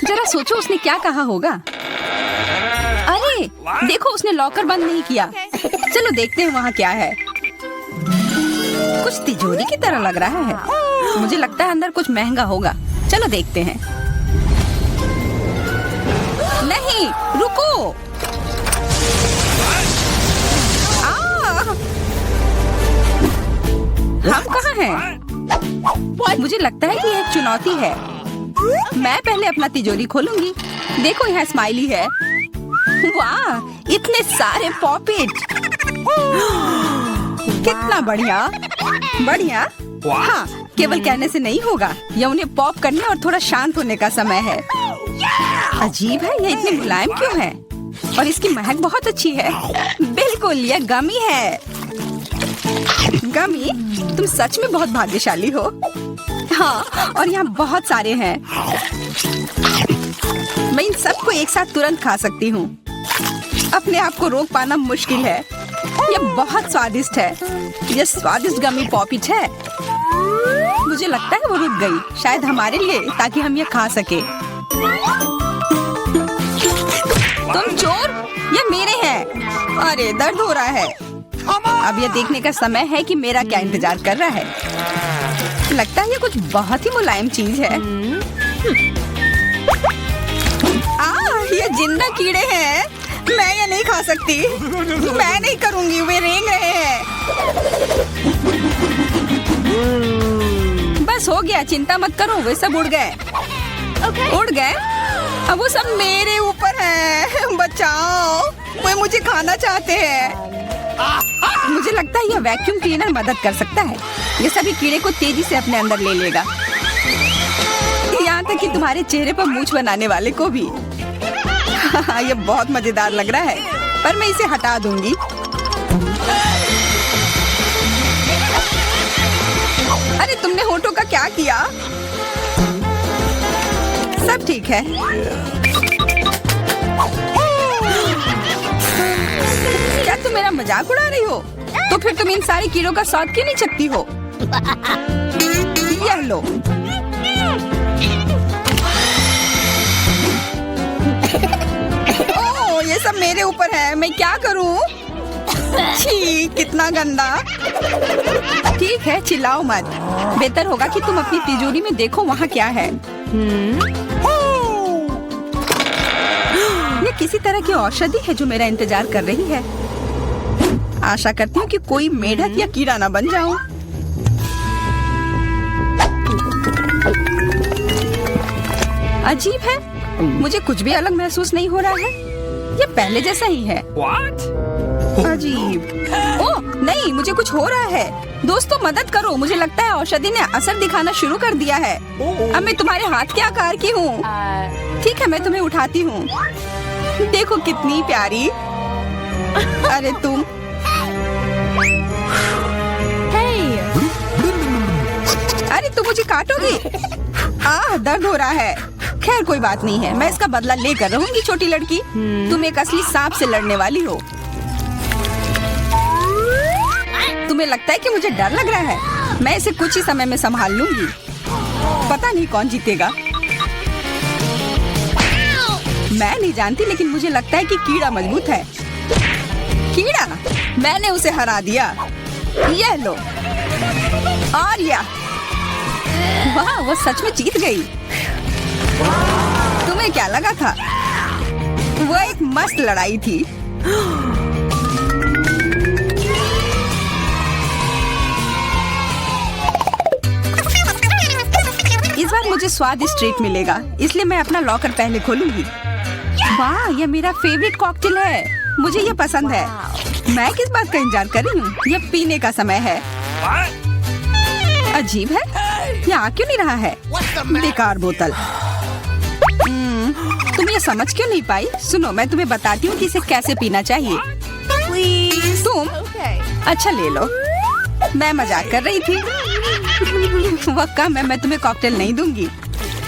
जरा सोचो उसने क्या कहा होगा। अरे देखो, उसने लॉकर बंद नहीं किया। चलो देखते हैं वहाँ क्या है। कुछ तिजोरी की तरह लग रहा है। मुझे लगता है अंदर कुछ महंगा होगा। चलो देखते हैं। नहीं, रुको। हम कहाँ हैं? मुझे लगता है कि यह एक चुनौती है। मैं पहले अपना तिजोरी खोलूंगी। देखो, यहाँ स्माइली है। वाह, इतने सारे पॉपिट। कितना बढ़िया। बढ़िया। हाँ, केवल कहने से नहीं होगा। यह उन्हें पॉप करने और थोड़ा शांत होने का समय है। अजीब है, यह इतनी मुलायम क्यों है? और इसकी महक बहुत अच्छी है। बिल्कुल, यह गमी है। गमी, तुम सच में बहुत भाग्यशाली हो। हाँ, और यहाँ बहुत सारे हैं। मैं इन सबको एक साथ तुरंत खा सकती हूँ। अपने आप को रोक पाना मुश्किल है। यह बहुत स्वादिष्ट है। यह स्वादिष्ट गमी पॉपिट है। मुझे लगता है वो रुक गई, शायद हमारे लिए, ताकि हम यह खा सके। तुम चोर, ये मेरे हैं। अरे दर्द हो रहा है। अब यह देखने का समय है कि मेरा क्या इंतजार कर रहा है। लगता है ये कुछ बहुत ही मुलायम चीज है। ये जिंदा कीड़े हैं। मैं ये नहीं खा सकती। मैं नहीं करूंगी, वे रेंग रहे हैं। बस हो गया, चिंता मत करो, वे सब उड़ गए। उड़ गए? अब वो सब मेरे ऊपर है। बचाओ, वे मुझे खाना चाहते हैं। मुझे लगता है यह वैक्यूम क्लीनर मदद कर सकता है। ये सभी कीड़े को तेजी से अपने अंदर ले लेगा, यहाँ तक कि तुम्हारे चेहरे पर मूंछ बनाने वाले को भी। ये बहुत मजेदार लग रहा है, पर मैं इसे हटा दूंगी। अरे तुमने होठों का क्या किया? सब ठीक है। क्या तुम मेरा मजाक उड़ा रही हो? तो फिर तुम इन सारे कीड़ों का स्वाद क्यों नहीं चखती हो? यह लो। ओह, ये सब मेरे ऊपर है। मैं क्या करूं? छी, कितना गंदा। ठीक है, चिल्लाओ मत। बेहतर होगा कि तुम अपनी तिजोरी में देखो वहाँ क्या है। ये किसी तरह की औषधि है जो मेरा इंतजार कर रही है। आशा करती हूँ कि कोई मेढक या कीड़ा ना बन जाऊं। अजीब है, मुझे कुछ भी अलग महसूस नहीं हो रहा है। ये पहले जैसा ही है। अजीब। ओह नहीं, मुझे कुछ हो रहा है। दोस्तों मदद करो, मुझे लगता है औषधि ने असर दिखाना शुरू कर दिया है। अब मैं तुम्हारे हाथ के आकार की हूँ। ठीक है, मैं तुम्हें उठाती हूँ। देखो कितनी प्यारी। अरे तुम। अरे तुम मुझे काटोगी? दर्द हो रहा है। खैर कोई बात नहीं है, मैं इसका बदला लेकर रहूंगी। छोटी लड़की, तुम एक असली सांप से लड़ने वाली हो। तुम्हें लगता है कि मुझे डर लग रहा है? मैं इसे कुछ ही समय में संभाल लूंगी। पता नहीं कौन जीतेगा। मैं नहीं जानती, लेकिन मुझे लगता है कि कीड़ा मजबूत है। कीड़ा, मैंने उसे हरा दिया। यह लो। और यह, वाह, वो सच में जीत गई। तुम्हें क्या लगा था? वो एक मस्त लड़ाई थी। इस बार मुझे स्वादिष्ट ट्रीट मिलेगा, इसलिए मैं अपना लॉकर पहले खोलूंगी। वाह, यह मेरा फेवरेट कॉकटेल है। मुझे यह पसंद है। मैं किस बात का इंतजार कर रही हूँ? यह पीने का समय है। अजीब है, यह आ क्यों नहीं रहा है? बेकार बोतल। तुम ये समझ क्यों नहीं पाई? सुनो, मैं तुम्हें बताती हूँ कि इसे कैसे पीना चाहिए। तुम अच्छा ले लो। मैं मजाक कर रही थी। वह कम है, मैं तुम्हें कॉकटेल नहीं दूंगी।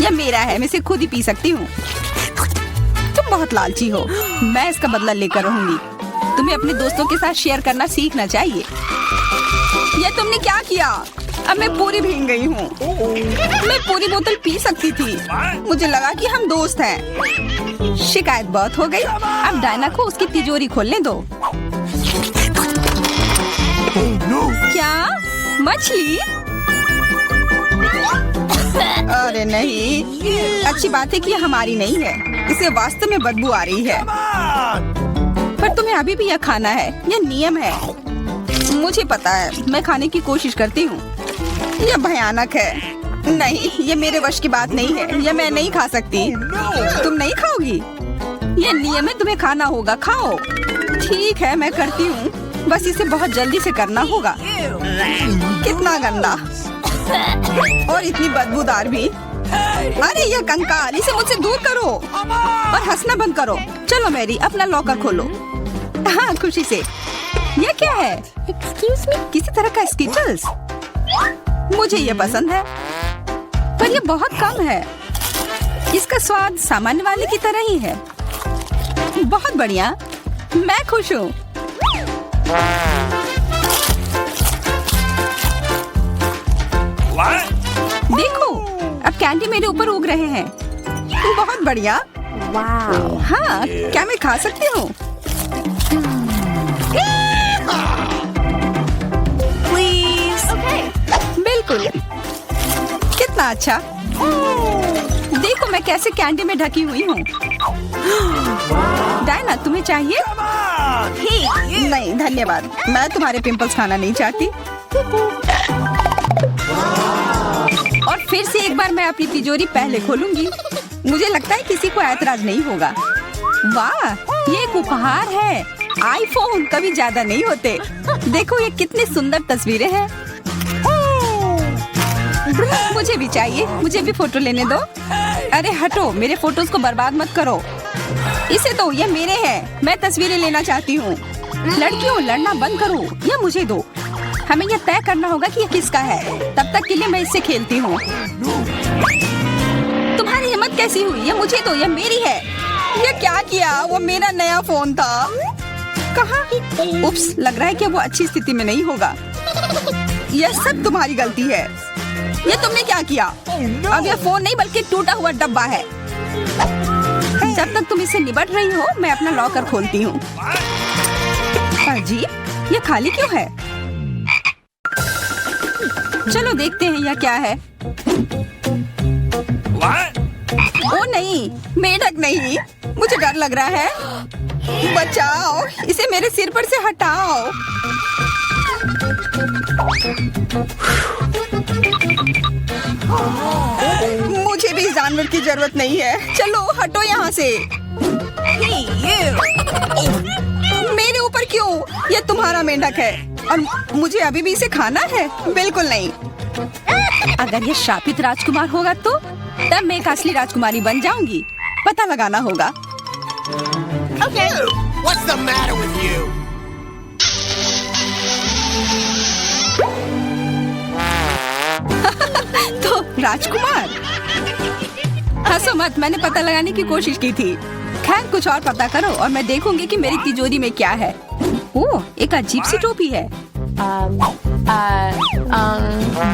यह मेरा है, मैं इसे खुद ही पी सकती हूँ। तुम बहुत लालची हो। मैं इसका बदला लेकर रहूंगी। तुम्हें अपने दोस्तों के साथ शेयर करना सीखना चाहिए। यह तुमने क्या किया? अब मैं पूरी भीग गई हूँ। मैं पूरी बोतल पी सकती थी। मुझे लगा कि हम दोस्त हैं। शिकायत बहुत हो गई। अब डायना को उसकी तिजोरी खोलने दो। क्या मछली? अरे नहीं, अच्छी बात है कि ये हमारी नहीं है। इसे वास्तव में बदबू आ रही है। पर तुम्हें अभी भी यह खाना है, यह नियम है। मुझे पता है, मैं खाने की कोशिश करती हूँ। यह भयानक है। नहीं, ये मेरे वश की बात नहीं है। यह मैं नहीं खा सकती। तुम नहीं खाओगी? यह नियम है, तुम्हें खाना होगा। खाओ। ठीक है, मैं करती हूँ। बस इसे बहुत जल्दी से करना होगा। कितना गंदा और इतनी बदबूदार भी। अरे यह कंकाल, इसे मुझसे दूर करो और हंसना बंद करो। चलो मैरी, अपना लॉकर खोलो। हाँ, खुशी से। यह क्या है? एक्सक्यूज मी, किसी तरह का स्किटल्स। मुझे ये पसंद है, पर यह बहुत कम है। इसका स्वाद सामान्य वाले की तरह ही है। बहुत बढ़िया, मैं खुश हूँ। देखो, अब कैंडी मेरे ऊपर उग रहे हैं। बहुत बढ़िया। हाँ, क्या मैं खा सकती हूँ? बिल्कुल। कितना अच्छा। देखो मैं कैसे कैंडी में ढकी हुई हूँ। डायना, तुम्हें चाहिए? नहीं धन्यवाद, मैं तुम्हारे पिंपल्स खाना नहीं चाहती। और फिर से एक बार मैं अपनी तिजोरी पहले खोलूंगी। मुझे लगता है किसी को ऐतराज नहीं होगा। वाह, ये एक उपहार है। आईफोन कभी ज्यादा नहीं होते। देखो ये कितनी सुंदर तस्वीरें हैं। मुझे भी चाहिए, मुझे भी फोटो लेने दो। अरे हटो, मेरे फोटोज को बर्बाद मत करो। इसे दो, ये मेरे हैं। मैं तस्वीरें लेना चाहती हूँ। लड़कियों, लड़ना बंद करो, ये मुझे दो। हमें यह तय करना होगा कि यह किसका है। तब तक के लिए मैं इससे खेलती हूँ। तुम्हारी हिम्मत कैसी हुई? ये मुझे दो, यह मेरी है। ये क्या किया? वो मेरा नया फोन था। कहाँ? उप्स, लग रहा है कि वो अच्छी स्थिति में नहीं होगा। यह सब तुम्हारी गलती है। ये तुमने क्या किया? अब यह फोन नहीं बल्कि टूटा हुआ डब्बा है। जब तक तुम इसे निबट रही हो, मैं अपना लॉकर खोलती हूँ। अजीब, ये खाली क्यों है? चलो देखते हैं यह क्या है। ओ नहीं, मेढक नहीं। मुझे डर लग रहा है। बचाओ, इसे मेरे सिर पर से हटाओ। मुझे भी जानवर की जरूरत नहीं है। चलो हटो यहाँ से। मेरे ऊपर क्यों? ये तुम्हारा मेंढक है और मुझे अभी भी इसे खाना है? बिल्कुल नहीं। अगर ये शापित राजकुमार होगा तो तब मैं एक असली राजकुमारी बन जाऊंगी। पता लगाना होगा। Okay. What's the matter with you? तो राजकुमार, हंसो मत, मैंने पता लगाने की कोशिश की थी। खैर कुछ और पता करो और मैं देखूंगी कि मेरी तिजोरी में क्या है। ओह, एक अजीब सी टोपी है।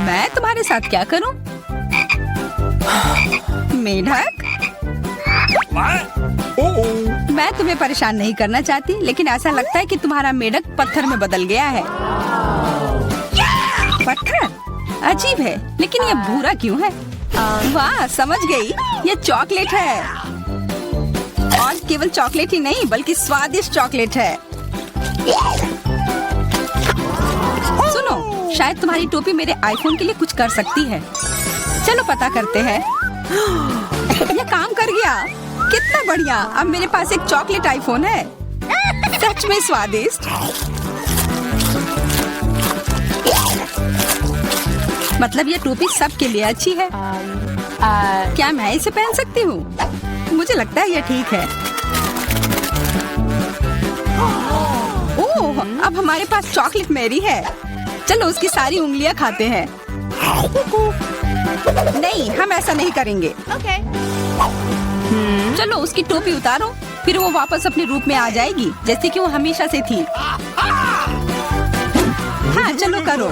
मैं तुम्हारे साथ क्या करूं? मेढक, मैं तुम्हें परेशान नहीं करना चाहती, लेकिन ऐसा लगता है कि तुम्हारा मेढक पत्थर में बदल गया है। पत्थर? अजीब है, लेकिन ये भूरा क्यों है? वाह, समझ गई, ये चॉकलेट है। और केवल चॉकलेट ही नहीं बल्कि स्वादिष्ट चॉकलेट है। सुनो, शायद तुम्हारी टोपी मेरे आईफोन के लिए कुछ कर सकती है। चलो पता करते हैं। ये काम कर गया। कितना बढ़िया, अब मेरे पास एक चॉकलेट आईफोन है। सच में स्वादिष्ट। मतलब ये टोपी सबके लिए अच्छी है। क्या मैं इसे पहन सकती हूँ? मुझे लगता है ये ठीक है। ओह, अब हमारे पास चॉकलेट मैरी है। चलो उसकी सारी उंगलियां खाते हैं। नहीं, हम ऐसा नहीं करेंगे। चलो उसकी टोपी उतारो, फिर वो वापस अपने रूप में आ जाएगी जैसे कि वो हमेशा से थी। हाँ चलो करो।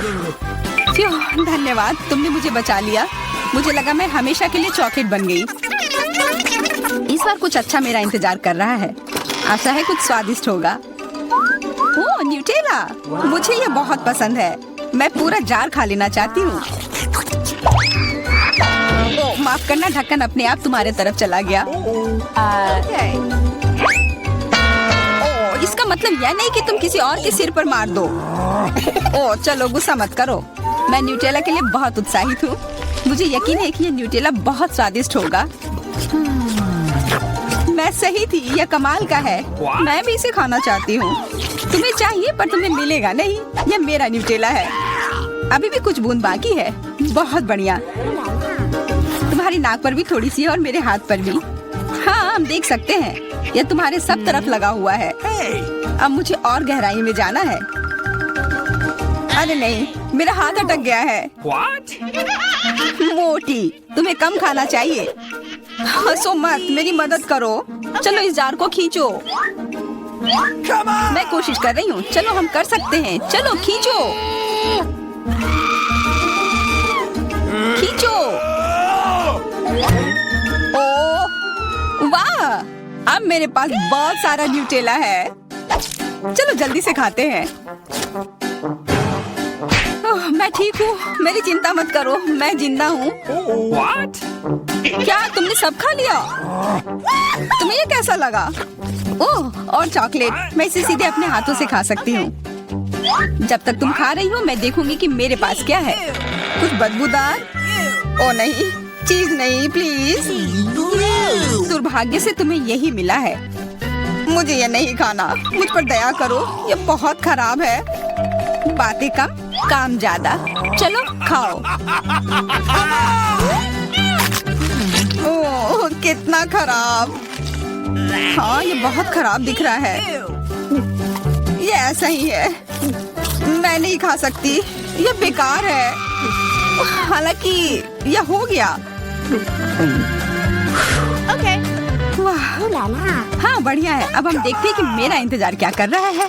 फ्यू, धन्यवाद, तुमने मुझे बचा लिया। मुझे लगा मैं हमेशा के लिए चॉकलेट बन गई। इस बार कुछ अच्छा मेरा इंतजार कर रहा है। आशा है कुछ स्वादिष्ट होगा। ओह, न्यूटेला, मुझे ये बहुत पसंद है। मैं पूरा जार खा लेना चाहती हूँ। ओह, माफ करना, ढक्कन अपने आप तुम्हारे तरफ चला गया। ओह, इसका मतलब यह नहीं कि तुम किसी और के सिर पर मार दो। ओह, चलो गुस्सा मत करो। मैं न्यूटेला के लिए बहुत उत्साहित हूँ। मुझे यकीन है कि ये न्यूटेला बहुत स्वादिष्ट होगा। मैं सही थी, यह कमाल का है। मैं भी इसे खाना चाहती हूँ। तुम्हें चाहिए पर तुम्हें मिलेगा नहीं। यह मेरा न्यूटेला है। अभी भी कुछ बूंद बाकी है। बहुत बढ़िया। तुम्हारी नाक पर भी थोड़ी सी है और मेरे हाथ पर भी। हाँ, हम देख सकते हैं। यह तुम्हारे सब तरफ लगा हुआ है। अब मुझे और गहराई में जाना है। अरे नहीं, मेरा हाथ अटक गया है। मोटी, तुम्हें कम खाना चाहिए। हंसो मत, मेरी मदद करो। चलो इस जार को खींचो। मैं कोशिश कर रही हूँ। चलो हम कर सकते हैं। चलो खींचो, खींचो। ओह वाह, अब मेरे पास बहुत सारा न्यूटेला है। चलो जल्दी से खाते हैं। ओह, मैं ठीक हूँ, मेरी चिंता मत करो, मैं जिंदा हूँ। क्या तुमने सब खा लिया? तुम्हें ये कैसा लगा? ओह, और चॉकलेट, मैं इसे सीधे अपने हाथों से खा सकती हूँ। जब तक तुम खा रही हो मैं देखूंगी कि मेरे पास क्या है। कुछ बदबूदार? ओ नहीं, चीज नहीं, प्लीज। दुर्भाग्य से तुम्हें यही मिला है। मुझे ये नहीं खाना। मुझ पर दया करो, ये बहुत खराब है। बातें कम, काम ज्यादा। चलो खाओ। ओह, कितना खराब। हाँ, ये बहुत खराब दिख रहा है। ये ऐसा ही है। मैं नहीं खा सकती, ये बेकार है। हालांकि यह हो गया। Okay. वाह, Ooh la la. हाँ बढ़िया है। अब हम देखते हैं कि मेरा इंतजार क्या कर रहा है।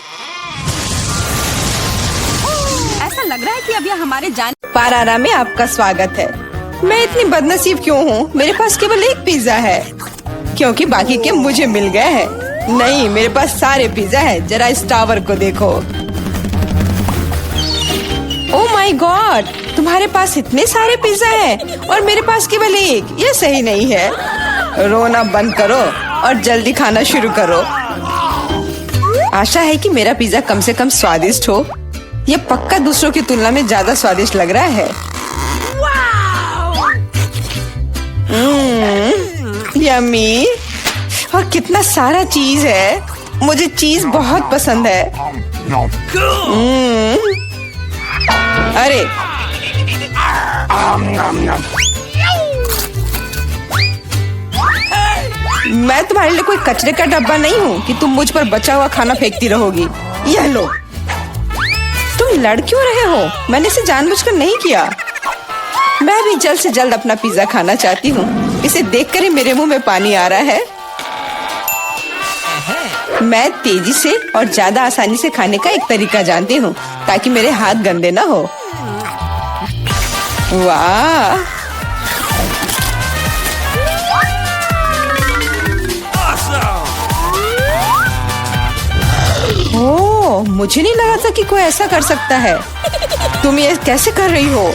ऐसा लग रहा है कि अब यह हमारे जाने। पारारा में आपका स्वागत है। मैं इतनी बदनसीब क्यों हूँ? मेरे पास केवल एक पिज्जा है, क्योंकि बाकी के मुझे मिल गए हैं। नहीं, मेरे पास सारे पिज्जा है। जरा इस टावर को देखो। ओह माय गॉड, तुम्हारे पास इतने सारे पिज्जा हैं और मेरे पास केवल एक। ये सही नहीं है। रोना बंद करो और जल्दी खाना शुरू करो। आशा है कि मेरा पिज्जा कम से कम स्वादिष्ट हो। ये पक्का दूसरों की तुलना में ज्यादा स्वादिष्ट लग रहा है। यम्मी, और कितना सारा चीज है। मुझे चीज बहुत पसंद है। अरे मैं तुम्हारे लिए कोई कचरे का डब्बा नहीं हूँ कि तुम मुझ पर बचा हुआ खाना फेंकती रहोगी। यह लो। तुम लड़ क्यों रहे हो? मैंने इसे जानबूझकर नहीं किया। मैं भी जल्द से जल्द अपना पिज्जा खाना चाहती हूँ। इसे देखकर ही मेरे मुंह में पानी आ रहा है। मैं तेजी से और ज्यादा आसानी से खाने का एक तरीका जानती हूँ ताकि मेरे हाथ गंदे ना हो। वाह, ओह, मुझे नहीं लगा था कि कोई ऐसा कर सकता है। तुम ये कैसे कर रही हो?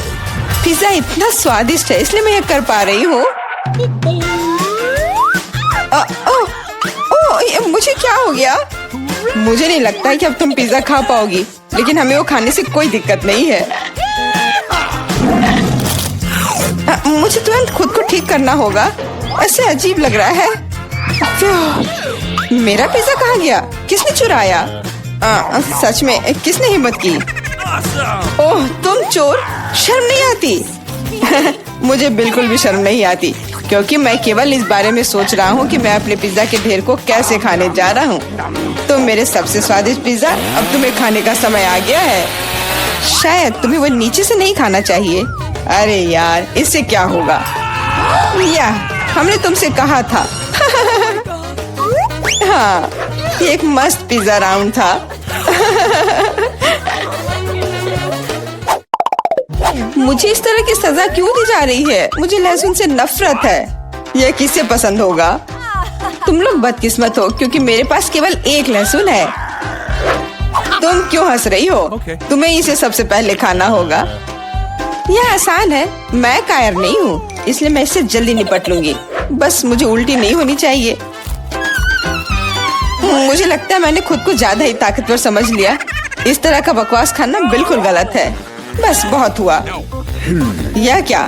पिज्जा इतना स्वादिष्ट है इसलिए मैं ये कर पा रही हूँ। मुझे क्या हो गया? मुझे नहीं लगता कि अब तुम पिज्जा खा पाओगी, लेकिन हमें वो खाने से कोई दिक्कत नहीं है। मुझे तुरंत खुद को ठीक करना होगा। ऐसे अजीब लग रहा है। मेरा पिज्जा कहाँ गया? किसने चुराया? सच में किसने हिम्मत की? ओह, तुम चोर! शर्म नहीं आती? मुझे बिल्कुल भी शर्म नहीं आती, क्योंकि मैं केवल इस बारे में सोच रहा हूँ कि मैं अपने पिज्जा के ढेर को कैसे खाने जा रहा हूँ। तो मेरे सबसे स्वादिष्ट पिज्जा अब तुम्हें खाने का समय आ गया है। शायद तुम्हें वो नीचे से नहीं खाना चाहिए। अरे यार, इससे क्या होगा? या हमने तुमसे कहा था। हाँ, ये एक मस्त पिज्जा राउंड था। मुझे इस तरह की सजा क्यों दी जा रही है? मुझे लहसुन से नफरत है। यह किसे पसंद होगा? तुम लोग बदकिस्मत हो क्योंकि मेरे पास केवल एक लहसुन है। तुम क्यों हंस रही हो? तुम्हें इसे सबसे पहले खाना होगा। यह आसान है। मैं कायर नहीं हूँ, इसलिए मैं इससे जल्दी निपट लूंगी। बस मुझे उल्टी नहीं होनी चाहिए। मुझे लगता है मैंने खुद को ज्यादा ही ताकतवर समझ लिया। इस तरह का बकवास खाना बिल्कुल गलत है। बस बहुत हुआ। यह क्या?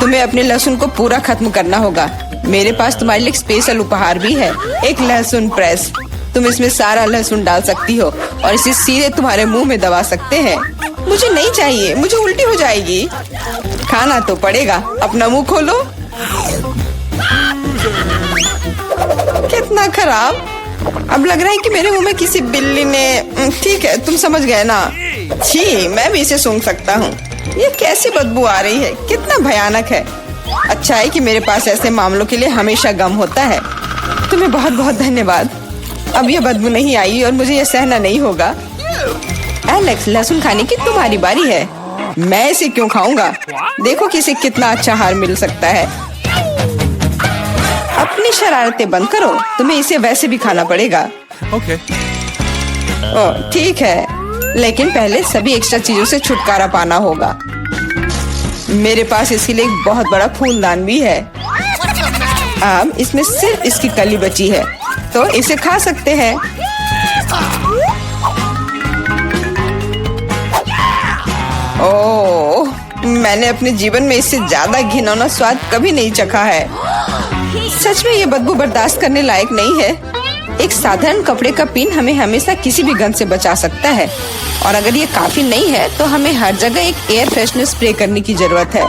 तुम्हें अपने लहसुन को पूरा खत्म करना होगा। मेरे पास तुम्हारे लिए एक स्पेशल उपहार भी है, एक लहसुन प्रेस। तुम इसमें सारा लहसुन डाल सकती हो और इसे सीधे तुम्हारे मुंह में दबा सकते हैं। मुझे नहीं चाहिए, मुझे उल्टी हो जाएगी। खाना तो पड़ेगा। अपना मुंह खोलो। कितना खराब। अब लग रहा है कि मेरे मुंह में किसी बिल्ली ने। ठीक है, तुम समझ गए ना। छी, मैं भी इसे सूंघ सकता हूँ। ये कैसी बदबू आ रही है? कितना भयानक है। अच्छा है कि मेरे पास ऐसे मामलों के लिए हमेशा गम होता है। तुम्हें बहुत बहुत धन्यवाद। अब यह बदबू नहीं आई और मुझे यह सहना नहीं होगा। एलेक्स, लहसुन खाने की तुम्हारी बारी है। मैं इसे क्यों खाऊंगा? देखो कि इसे कितना अच्छा आहार मिल सकता है। अपनी शरारतें बंद करो। तुम्हें इसे वैसे भी खाना पड़ेगा। ओह, ठीक है, लेकिन पहले सभी एक्स्ट्रा चीजों से छुटकारा पाना होगा। मेरे पास इसके लिए एक बहुत बड़ा फूलदान भी है। अब इसमें सिर्फ इसकी कली बची है, तो इसे खा सकते हैं। ओह, मैंने अपने जीवन में इससे ज्यादा घिनौना स्वाद कभी नहीं चखा है। सच में ये बदबू बर्दाश्त करने लायक नहीं है। एक साधारण कपड़े का पिन हमें हमेशा किसी भी गंध से बचा सकता है, और अगर ये काफी नहीं है तो हमें हर जगह एक एयर फ्रेशनर स्प्रे करने की जरूरत है।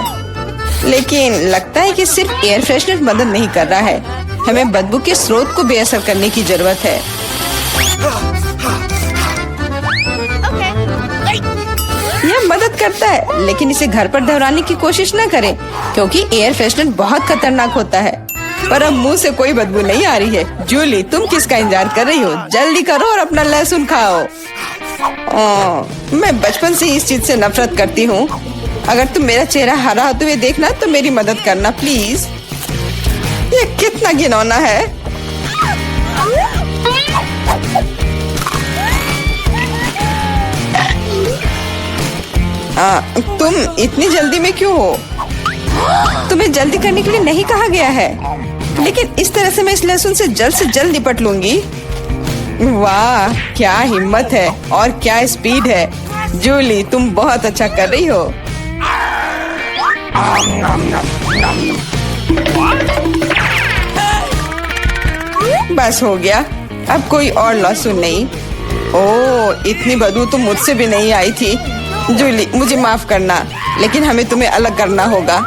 लेकिन लगता है कि सिर्फ एयर फ्रेशनर मदद नहीं कर रहा है। हमें बदबू के स्रोत को बेअसर करने की जरूरत है। यह मदद करता है, लेकिन इसे घर पर दोहराने की कोशिश न करें क्योंकि एयर फ्रेशनर बहुत खतरनाक होता है। पर अब मुंह से कोई बदबू नहीं आ रही है। जूली, तुम किसका इंतजार कर रही हो? जल्दी करो और अपना लहसुन खाओ। मैं बचपन से ही इस चीज से नफरत करती हूँ। अगर तुम मेरा चेहरा हरा होते हुए देखना तो मेरी मदद करना प्लीज। ये कितना घिनौना है। तुम इतनी जल्दी में क्यों हो? तुम्हें जल्दी करने के लिए नहीं कहा गया है, लेकिन इस तरह से मैं इस लहसुन से जल्द निपट लूंगी। वाह, क्या हिम्मत है और क्या स्पीड है। जूली, तुम बहुत अच्छा कर रही हो। बस हो गया, अब कोई और लहसुन नहीं। ओह, इतनी बदबू तो मुझसे भी नहीं आई थी। जूली, मुझे माफ करना, लेकिन हमें तुम्हें अलग करना होगा,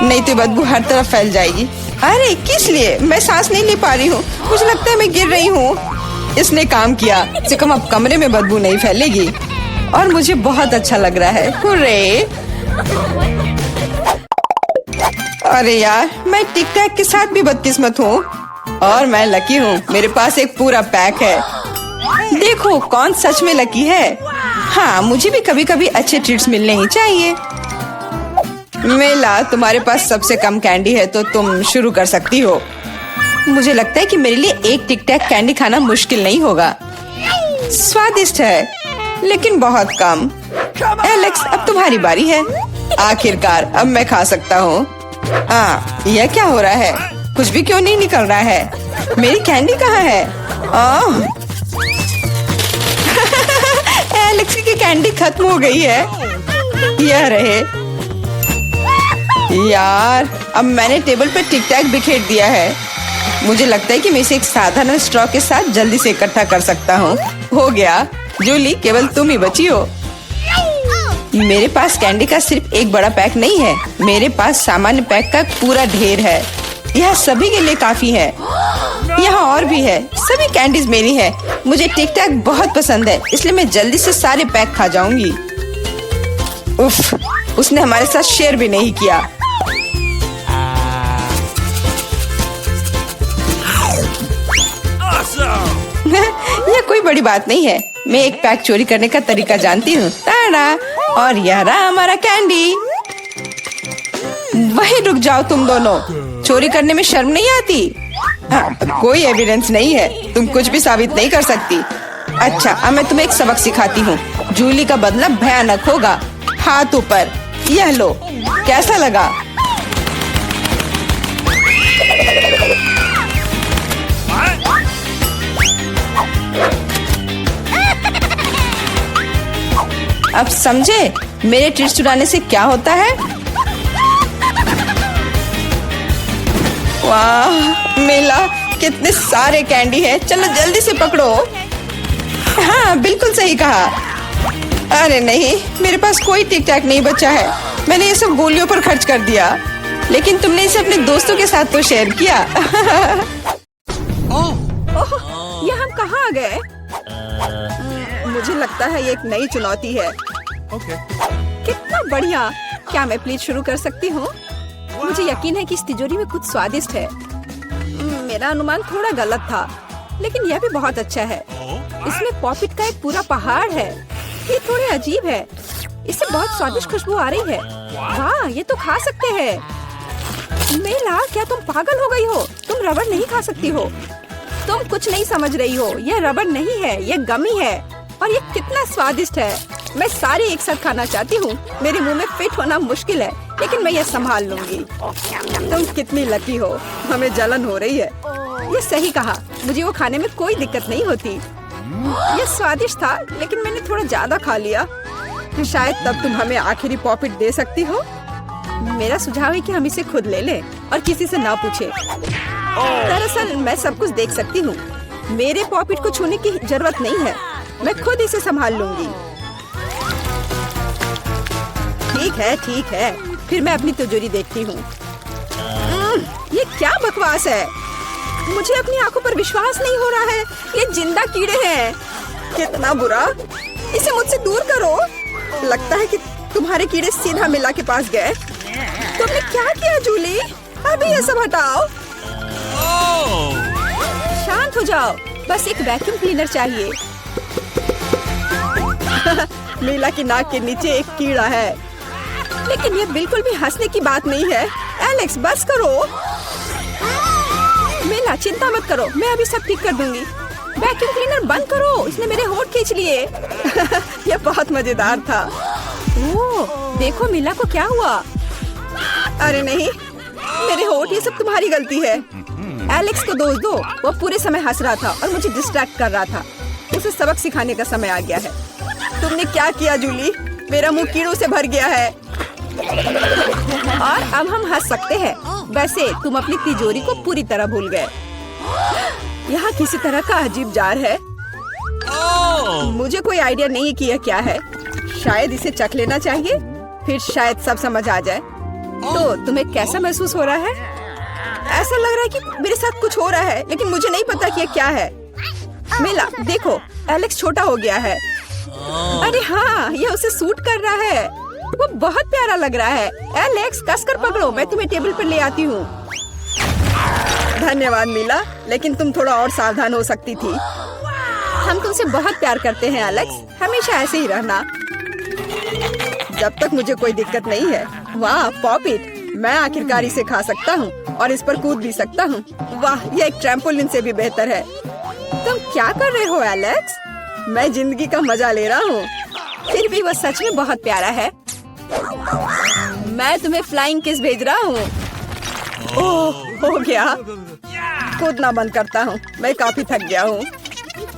नहीं तो बदबू हर तरफ फैल जाएगी। अरे किस लिए? मैं सांस नहीं ले पा रही हूँ। मुझे लगता है मैं गिर रही हूँ। इसने काम किया। से कम अब कमरे में बदबू नहीं फैलेगी और मुझे बहुत अच्छा लग रहा है। हुर्रे! अरे यार, मैं टिक टैक के साथ भी बदकिस्मत हूँ और मैं लकी हूँ। मेरे पास एक पूरा पैक है। देखो कौन सच में लकी है। हाँ, मुझे भी कभी कभी अच्छे ट्रीट्स मिलने ही चाहिए। मेला, तुम्हारे पास सबसे कम कैंडी है तो तुम शुरू कर सकती हो। मुझे लगता है कि मेरे लिए एक टिक टैक कैंडी खाना मुश्किल नहीं होगा। स्वादिष्ट है, लेकिन बहुत कम। एलेक्स, अब तुम्हारी बारी है। आखिरकार अब मैं खा सकता हूँ। यह क्या हो रहा है? कुछ भी क्यों नहीं निकल रहा है? मेरी कैंडी कहाँ है? एलेक्स की कैंडी खत्म हो गई है। यह रहे। यार, अब मैंने टेबल पर टिक टैक बिखेर दिया है। मुझे लगता है कि मैं इसे एक साधारण स्ट्रॉ के साथ जल्दी से इकट्ठा कर सकता हूँ। हो गया। जूली, केवल तुम ही बची हो। मेरे पास कैंडी का सिर्फ एक बड़ा पैक नहीं है, मेरे पास सामान्य पैक का पूरा ढेर है। यह सभी के लिए काफी है। यहाँ और भी है। सभी कैंडीज मेरी है। मुझे टिक टैक बहुत पसंद है, इसलिए मैं जल्दी से सारे पैक खा जाऊंगी। उफ, उसने हमारे साथ शेयर भी नहीं किया। यह कोई बड़ी बात नहीं है। मैं एक पैक चोरी करने का तरीका जानती हूँ। टाडा! और यह रहा हमारा कैंडी। वहीं रुक जाओ तुम दोनों। चोरी करने में शर्म नहीं आती? हाँ, कोई एविडेंस नहीं है, तुम कुछ भी साबित नहीं कर सकती। अच्छा, अब मैं तुम्हें एक सबक सिखाती हूँ। जूली का बदला भयानक होगा। हाथ ऊपर, यह लो। कैसा लगा? अब समझे मेरे ट्रीट चुराने से क्या होता है? वाह मिला, कितने सारे कैंडी है। चलो जल्दी से पकड़ो। हाँ बिल्कुल सही कहा। अरे नहीं, मेरे पास कोई टिक टैक नहीं बचा है। मैंने ये सब गोलियों पर खर्च कर दिया। लेकिन तुमने इसे अपने दोस्तों के साथ तो शेयर किया। ओह, ये हम कहाँ आ गए? मुझे लगता है ये एक नई चुनौती है। कितना बढ़िया। क्या मैं प्लीज शुरू कर सकती हूँ? मुझे यकीन है कि इस तिजोरी में कुछ स्वादिष्ट है। मेरा अनुमान थोड़ा गलत था, लेकिन यह भी बहुत अच्छा है। इसमें पॉपिट का एक पूरा पहाड़ है। ये थोड़े अजीब है। इससे बहुत स्वादिष्ट खुशबू आ रही है। वाह, ये तो खा सकते हैं। मेला, क्या तुम पागल हो गई हो? तुम रबड़ नहीं खा सकती हो। तुम कुछ नहीं समझ रही हो। यह रबड़ नहीं है, यह गमी है। और ये कितना स्वादिष्ट है। मैं सारे एक साथ खाना चाहती हूँ। मेरे मुंह में फिट होना मुश्किल है, लेकिन मैं ये संभाल लूंगी। तुम कितनी लकी हो। हमें जलन हो रही है। ये सही कहा, मुझे वो खाने में कोई दिक्कत नहीं होती। ये स्वादिष्ट था, लेकिन मैंने थोड़ा ज्यादा खा लिया। शायद तब तुम हमें आखिरी पॉपिट दे सकती हो। मेरा सुझाव है कि हम इसे खुद ले लें और किसी से ना पूछे। दरअसल मैं सब कुछ देख सकती हूँ। मेरे पॉपिट को छूने की जरूरत नहीं है। मैं खुद इसे संभाल लूंगी। ठीक है। फिर मैं अपनी तिजोरी देखती हूँ। ये क्या बकवास है? मुझे अपनी आंखों पर विश्वास नहीं हो रहा है। ये जिंदा कीड़े हैं। कितना बुरा। इसे मुझसे दूर करो। लगता है कि तुम्हारे कीड़े सीधा मिला के पास गए। तुमने क्या किया जूली? अभी ये सब हटाओ। शांत हो जाओ। बस एक वैक्यूम क्लीनर चाहिए। मीला की नाक के नीचे एक कीड़ा है। लेकिन ये बिल्कुल भी हंसने की बात नहीं है। एलेक्स, बस करो। मीला, चिंता मत करो, मैं अभी सब ठीक कर दूंगी। वैक्यूम क्लीनर बंद करो, इसने मेरे होंठ खींच लिए। यह बहुत मजेदार था। ओह, देखो मीला को क्या हुआ। अरे नहीं, मेरे होंठ, ये सब तुम्हारी गलती है। एलेक्स को दोष दो। वो पूरे समय हंस रहा था और मुझे डिस्ट्रैक्ट कर रहा था। उसे सबक सिखाने का समय आ गया है। तुमने क्या किया जूली? मेरा मुंह कीड़ों से भर गया है। और अब हम हंस सकते हैं। वैसे तुम अपनी तिजोरी को पूरी तरह भूल गए। यहाँ किसी तरह का अजीब जार है। मुझे कोई आइडिया नहीं है कि यह क्या है। शायद इसे चख लेना चाहिए, फिर शायद सब समझ आ जाए। तो तुम्हें कैसा महसूस हो रहा है? ऐसा लग रहा है कि मेरे साथ कुछ हो रहा है, लेकिन मुझे नहीं पता कि यह क्या है। मिला, देखो, एलेक्स छोटा हो गया है। अरे हाँ, यह उसे सूट कर रहा है। वो बहुत प्यारा लग रहा है। एलेक्स, कसकर पकड़ो, मैं तुम्हें टेबल पर ले आती हूँ। धन्यवाद मिला, लेकिन तुम थोड़ा और सावधान हो सकती थी। हम तुमसे बहुत प्यार करते हैं एलेक्स, हमेशा ऐसे ही रहना। जब तक मुझे कोई दिक्कत नहीं है। वाह पॉपिट, मैं आखिरकार इसे खा सकता हूँ और इस पर कूद भी सकता हूँ। वाह, यह एक ट्रैम्पोलिन से भी बेहतर है। तुम क्या कर रहे हो एलेक्स? मैं जिंदगी का मजा ले रहा हूँ। फिर भी वो सच में बहुत प्यारा है। मैं तुम्हें फ्लाइंग किस भेज रहा हूँ। ओह, हो गया। कूदना बंद करता हूँ, मैं काफी थक गया हूँ।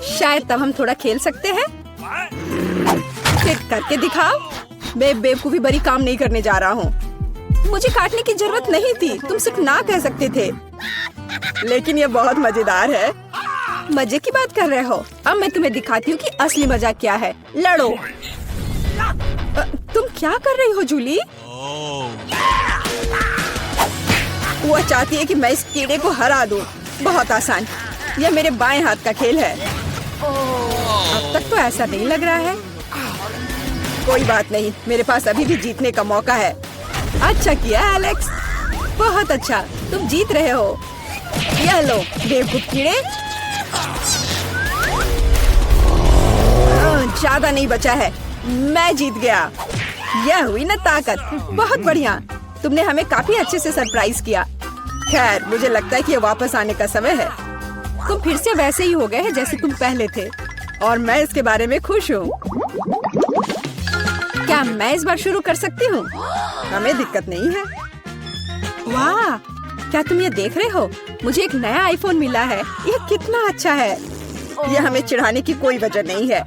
शायद तब हम थोड़ा खेल सकते हैं। फिर करके दिखाओ। मैं बेवकूफी भरी काम नहीं करने जा रहा हूँ। मुझे काटने की जरूरत नहीं थी, तुम सिर्फ ना कह सकते थे। लेकिन ये बहुत मजेदार है। मजे की बात कर रहे हो? अब मैं तुम्हें दिखाती हूँ कि असली मजा क्या है। लड़ो। तुम क्या कर रही हो जूली? वो चाहती है कि मैं इस कीड़े को हरा दूं। बहुत आसान। यह मेरे बाएं हाथ का खेल है। अब तक तो ऐसा नहीं लग रहा है। कोई बात नहीं, मेरे पास अभी भी जीतने का मौका है। अच्छा किया एलेक्स, बहुत अच्छा, तुम जीत रहे हो। यह लो बेवकूफ कीड़े। ज्यादा नहीं बचा है, मैं जीत गया। यह हुई ना ताकत। बहुत बढ़िया। तुमने हमें काफी अच्छे से सरप्राइज किया। खैर, मुझे लगता है कि ये वापस आने का समय है। तुम फिर से वैसे ही हो गए हैं जैसे तुम पहले थे, और मैं इसके बारे में खुश हूँ। क्या मैं इस बार शुरू कर सकती हूँ? हमें दिक्कत नहीं है। वाह, क्या तुम ये देख रहे हो? मुझे एक नया आईफोन मिला है। यह कितना अच्छा है। यह हमें चिढ़ाने की कोई वजह नहीं है।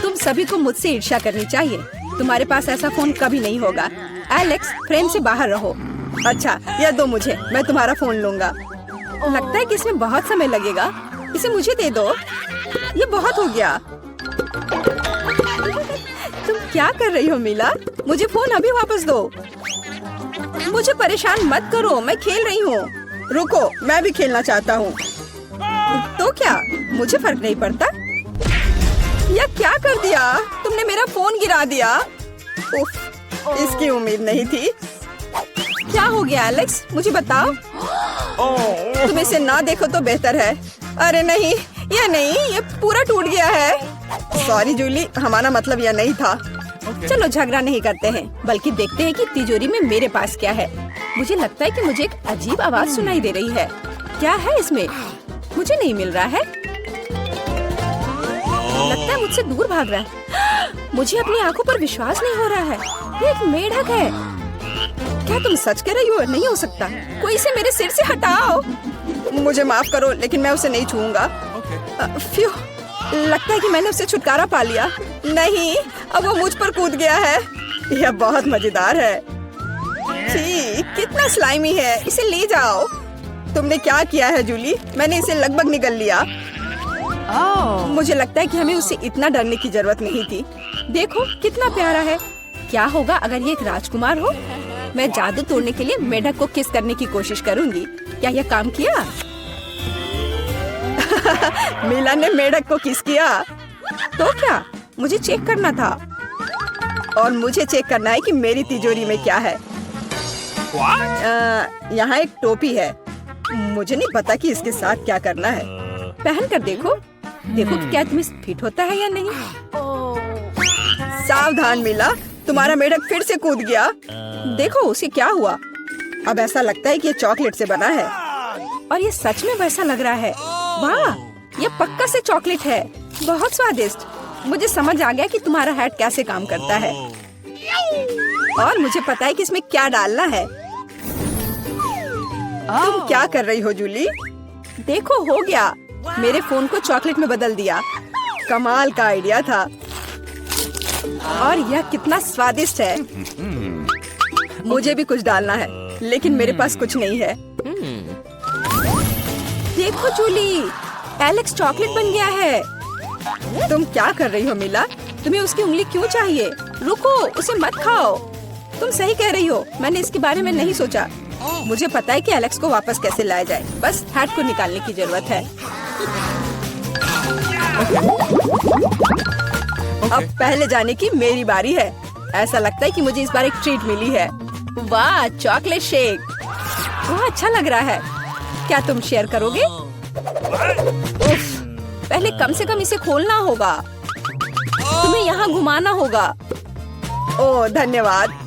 तुम सभी को मुझसे ईर्ष्या करनी चाहिए। तुम्हारे पास ऐसा फोन कभी नहीं होगा। एलेक्स, फ्रेम से बाहर रहो। अच्छा, यह दो मुझे, मैं तुम्हारा फोन लूंगा। लगता है कि इसमें बहुत समय लगेगा। इसे मुझे दे दो। ये बहुत हो गया। तुम क्या कर रही हो मीला? मुझे फोन अभी वापस दो। मुझे परेशान मत करो, मैं खेल रही हूँ। रुको, मैं भी खेलना चाहता हूँ। तो क्या, मुझे फर्क नहीं पड़ता। यह क्या कर दिया? तुमने मेरा फोन गिरा दिया। उफ, इसकी उम्मीद नहीं थी। क्या हो गया एलेक्स, मुझे बताओ। तुम इसे ना देखो तो बेहतर है। अरे नहीं, यह नहीं, ये पूरा टूट गया है। सॉरी जूली, हमारा मतलब यह नहीं था। चलो झगड़ा नहीं करते हैं, बल्कि देखते हैं कि तिजोरी में मेरे पास क्या है। मुझे लगता है कि मुझे एक अजीब आवाज सुनाई दे रही है। क्या है इसमें? मुझे नहीं मिल रहा है। लगता है मुझसे दूर भाग रहा है। मुझे अपनी आंखों पर विश्वास नहीं हो रहा है। ये एक मेढक है। क्या तुम सच कह रही हो? नहीं हो सकता। कोई इसे मेरे सिर से हटाओ। मुझे माफ करो, लेकिन मैं उसे नहीं छूऊंगा। फ्यू, लगता है कि मैंने उससे छुटकारा पा लिया। नहीं, अब वो मुझ पर कूद गया है। यह बहुत मजेदार है। छी, कितना स्लाइमी है। इसे ले जाओ। तुमने क्या किया है जूली? मैंने इसे लगभग निगल लिया। मुझे लगता है कि हमें उससे इतना डरने की जरूरत नहीं थी। देखो कितना प्यारा है। क्या होगा अगर ये एक राजकुमार हो? मैं जादू तोड़ने के लिए मेढक को किस करने की कोशिश करूंगी। क्या यह काम किया? मीला ने मेढक को किस किया। तो क्या, मुझे चेक करना था। और मुझे चेक करना है कि मेरी तिजोरी में क्या है। यहाँ एक टोपी है। मुझे नहीं पता कि इसके साथ क्या करना है। पहन कर देखो। देखो कि क्या तुम्हें फिट होता है या नहीं। सावधान मीला, तुम्हारा मेढक फिर से कूद गया। देखो उसे क्या हुआ। अब ऐसा लगता है कि ये चॉकलेट से बना है, और ये सच में वैसा लग रहा है। वाह, ये पक्का से चॉकलेट है। बहुत स्वादिष्ट। मुझे समझ आ गया कि तुम्हारा हैट कैसे काम करता है, और मुझे पता है कि इसमें क्या डालना है। तुम क्या कर रही हो जूली? देखो, हो गया। मेरे फोन को चॉकलेट में बदल दिया। कमाल का आइडिया था। और यह कितना स्वादिष्ट है। मुझे भी कुछ डालना है, लेकिन मेरे पास कुछ नहीं है। देखो जूली, एलेक्स चॉकलेट बन गया है। तुम क्या कर रही हो मीला? तुम्हें उसकी उंगली क्यों चाहिए? रुको, उसे मत खाओ। तुम सही कह रही हो, मैंने इसके बारे में नहीं सोचा। मुझे पता है कि एलेक्स को वापस कैसे लाया जाए। बस हैट को निकालने की जरूरत है। अब पहले जाने की मेरी बारी है। ऐसा लगता है कि मुझे इस बार एक ट्रीट मिली है। वाह, चॉकलेट शेक। वह अच्छा लग रहा है। क्या तुम शेयर करोगे? उफ, पहले कम से कम इसे खोलना होगा। तुम्हें यहाँ घुमाना होगा। ओह धन्यवाद।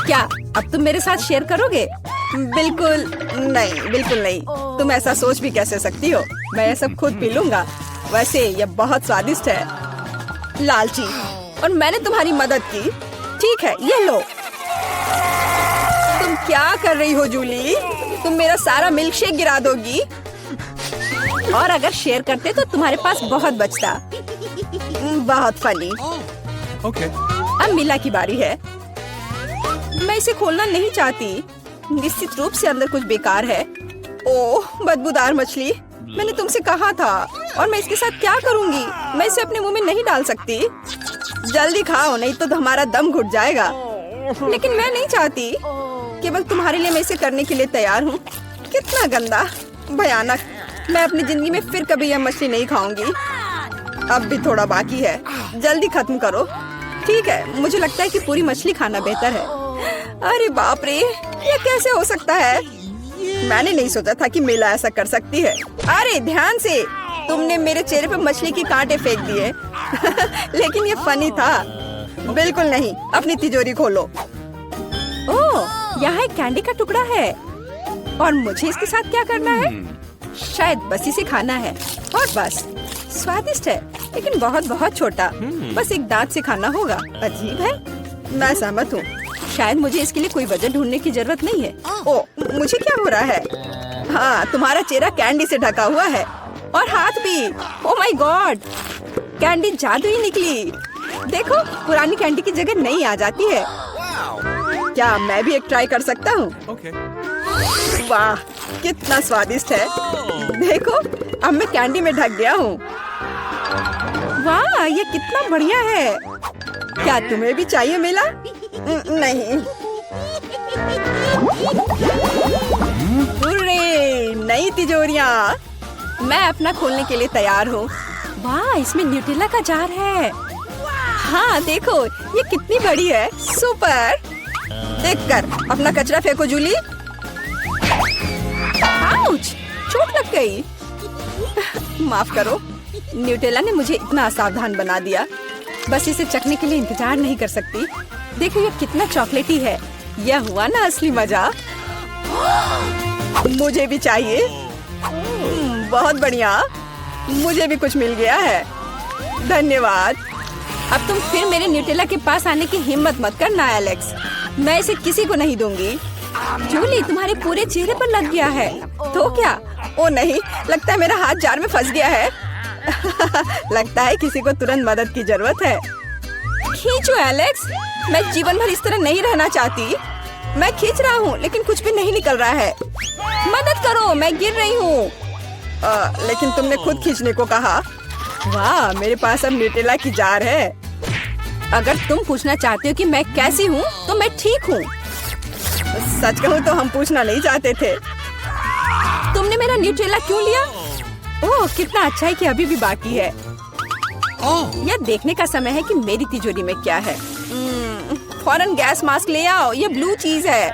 क्या अब तुम मेरे साथ शेयर करोगे? बिल्कुल नहीं, बिल्कुल नहीं। तुम ऐसा सोच भी कैसे सकती हो? मैं ये सब खुद पी लूंगा। वैसे ये बहुत स्वादिष्ट है। लालची, और मैंने तुम्हारी मदद की। ठीक है, ये लो। तुम क्या कर रही हो जूली? तुम मेरा सारा मिल्क शेक गिरा दोगी। और अगर शेयर करते तो तुम्हारे पास बहुत बचता। बहुत फनी। अब मीला की बारी है। मैं इसे खोलना नहीं चाहती। निश्चित रूप से अंदर कुछ बेकार है। ओह, बदबूदार मछली। मैंने तुमसे कहा था। और मैं इसके साथ क्या करूंगी? मैं इसे अपने मुंह में नहीं डाल सकती। जल्दी खाओ, नहीं तो हमारा दम घुट जाएगा। लेकिन मैं नहीं चाहती। केवल तुम्हारे लिए मैं इसे करने के लिए तैयार हूँ। कितना गंदा, भयानक। मैं अपनी जिंदगी में फिर कभी यह मछली नहीं खाऊंगी। अब भी थोड़ा बाकी है। जल्दी खत्म करो। ठीक है, मुझे लगता है कि पूरी मछली खाना बेहतर है। अरे बाप रे, ये कैसे हो सकता है? मैंने नहीं सोचा था कि मीला ऐसा कर सकती है। अरे ध्यान से, तुमने मेरे चेहरे पे मछली के कांटे फेंक दिए। लेकिन ये फनी था। बिल्कुल नहीं, अपनी तिजोरी खोलो। ओह, यहाँ एक कैंडी का टुकड़ा है और मुझे इसके साथ क्या करना है? शायद बस इसे खाना है और बस। स्वादिष्ट है लेकिन बहुत बहुत छोटा, बस एक दांत से खाना होगा। अजीब है। मैं सहमत हूँ। शायद मुझे इसके लिए कोई वजह ढूंढने की जरूरत नहीं है। ओ, मुझे क्या हो रहा है? हाँ, तुम्हारा चेहरा कैंडी से ढका हुआ है और हाथ भी। ओ माय गॉड, कैंडी जादुई निकली। देखो, पुरानी कैंडी की जगह नई आ जाती है। क्या मैं भी एक ट्राई कर सकता हूँ? वाह, कितना स्वादिष्ट है। देखो, अब मैं कैंडी में ढक गया हूँ। वाह, ये कितना बढ़िया है। क्या तुम्हें भी चाहिए मेला? नहीं। हुर्रे, नई तिजोरियाँ। मैं अपना खोलने के लिए तैयार हूँ। वाह, इसमें न्यूटेला का जार है। हाँ देखो, ये कितनी बड़ी है। सुपर। देखकर अपना कचरा फेंको जूली। आउच, चोट लग गई। माफ करो, न्यूटेला ने मुझे इतना असावधान बना दिया। बस इसे चखने के लिए इंतजार नहीं कर सकती। देखो ये कितना चॉकलेटी है। यह हुआ ना असली मजा। मुझे भी चाहिए। बहुत बढ़िया, मुझे भी कुछ मिल गया है। धन्यवाद। अब तुम फिर मेरे न्यूटेला के पास आने की हिम्मत मत करना एलेक्स। मैं इसे किसी को नहीं दूंगी। जूली, तुम्हारे पूरे चेहरे पर लग गया है। तो क्या? ओ नहीं, लगता है मेरा हाथ जार में फंस गया है। लगता है किसी को तुरंत मदद की जरूरत है। खींचो एलेक्स, मैं जीवन भर इस तरह नहीं रहना चाहती। मैं खींच रहा हूँ लेकिन कुछ भी नहीं निकल रहा है। मदद करो, मैं गिर रही हूँ। लेकिन तुमने खुद खींचने को कहा। वाह, मेरे पास अब न्यूटेला की जार है। अगर तुम पूछना चाहते हो कि मैं कैसी हूँ तो मैं ठीक हूँ। सच कहूँ तो हम पूछना नहीं चाहते थे। तुमने मेरा न्यूटेला क्यों लिया? ओह, कितना अच्छा है कि अभी भी बाकी है। यह देखने का समय है कि मेरी तिजोरी में क्या है। फौरन गैस मास्क ले आओ, ये ब्लू चीज है।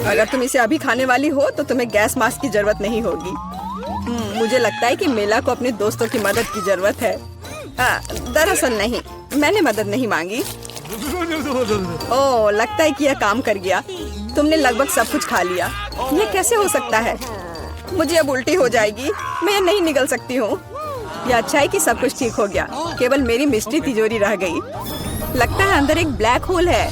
अगर तुम इसे अभी खाने वाली हो तो तुम्हें गैस मास्क की जरूरत नहीं होगी। मुझे लगता है कि मेला को अपने दोस्तों की मदद की जरूरत है। दरअसल नहीं, मैंने मदद नहीं मांगी। ओह, लगता है कि यह काम कर गया। तुमने लगभग सब कुछ खा लिया। यह कैसे हो सकता है? मुझे अब उल्टी हो जाएगी। मैं नहीं निकल सकती हूँ। यह अच्छा है कि सब कुछ ठीक हो गया। केवल मेरी मिस्ट्री तिजोरी रह गई। लगता है अंदर एक ब्लैक होल है।